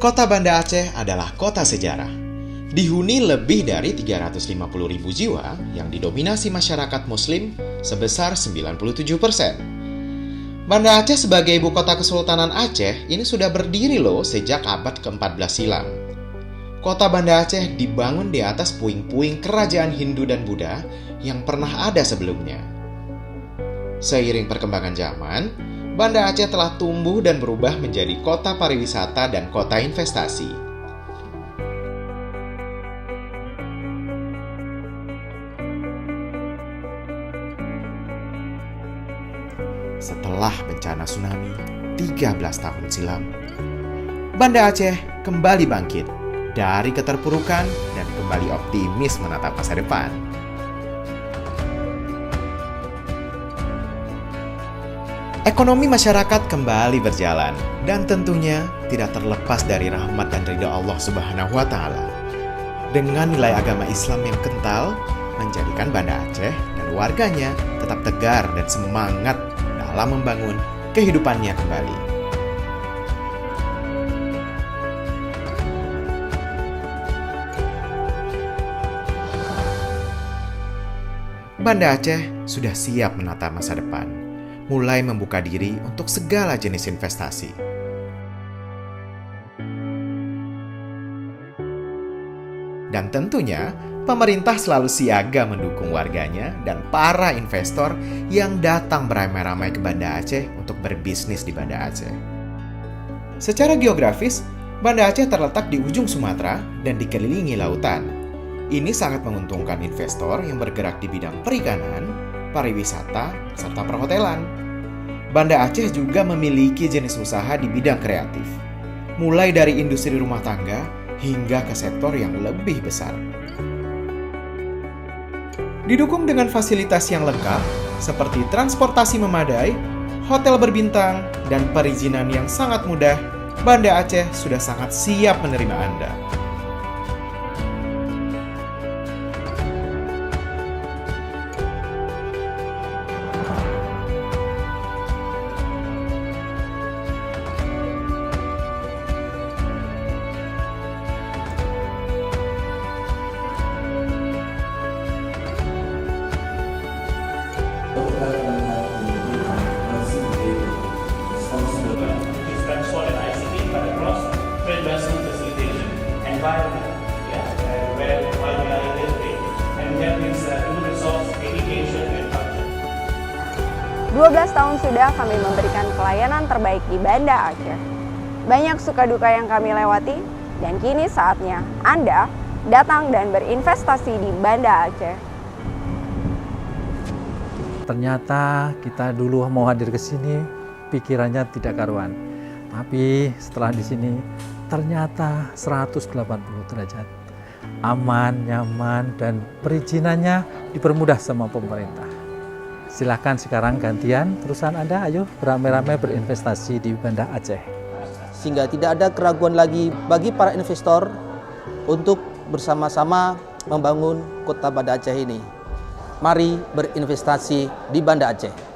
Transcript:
Kota Banda Aceh adalah kota sejarah. Dihuni lebih dari 350.000 jiwa yang didominasi masyarakat Muslim sebesar 97%. Banda Aceh sebagai ibu kota Kesultanan Aceh ini sudah berdiri loh sejak abad ke-14 silam. Kota Banda Aceh dibangun di atas puing-puing kerajaan Hindu dan Buddha yang pernah ada sebelumnya. Seiring perkembangan zaman, Banda Aceh telah tumbuh dan berubah menjadi kota pariwisata dan kota investasi. Setelah bencana tsunami 13 tahun silam, Banda Aceh kembali bangkit dari keterpurukan dan kembali optimis menatap masa depan. Ekonomi masyarakat kembali berjalan dan tentunya tidak terlepas dari rahmat dan ridha Allah Subhanahu wa Ta'ala. Dengan nilai agama Islam yang kental, menjadikan Banda Aceh dan warganya tetap tegar dan semangat dalam membangun kehidupannya kembali. Banda Aceh sudah siap menata masa depan, mulai membuka diri untuk segala jenis investasi. Dan tentunya, pemerintah selalu siaga mendukung warganya dan para investor yang datang beramai-ramai ke Banda Aceh untuk berbisnis di Banda Aceh. Secara geografis, Banda Aceh terletak di ujung Sumatera dan dikelilingi lautan. Ini sangat menguntungkan investor yang bergerak di bidang perikanan, pariwisata, serta perhotelan. Banda Aceh juga memiliki jenis usaha di bidang kreatif, mulai dari industri rumah tangga hingga ke sektor yang lebih besar. Didukung dengan fasilitas yang lengkap, seperti transportasi memadai, hotel berbintang, dan perizinan yang sangat mudah, Banda Aceh sudah sangat siap menerima Anda. Environment, where we are integrating, and we have this human resource, education, and culture. 12 tahun sudah kami memberikan pelayanan terbaik di Banda Aceh. Banyak suka duka yang kami lewati, dan kini saatnya Anda datang dan berinvestasi di Banda Aceh. Ternyata kita dulu mau hadir ke sini, pikirannya tidak karuan. Tapi setelah di sini, ternyata 180 derajat. Aman, nyaman, dan perizinannya dipermudah sama pemerintah. Silakan sekarang gantian perusahaan Anda, ayo beramai-ramai berinvestasi di Banda Aceh. Sehingga tidak ada keraguan lagi bagi para investor untuk bersama-sama membangun kota Banda Aceh ini. Mari berinvestasi di Banda Aceh.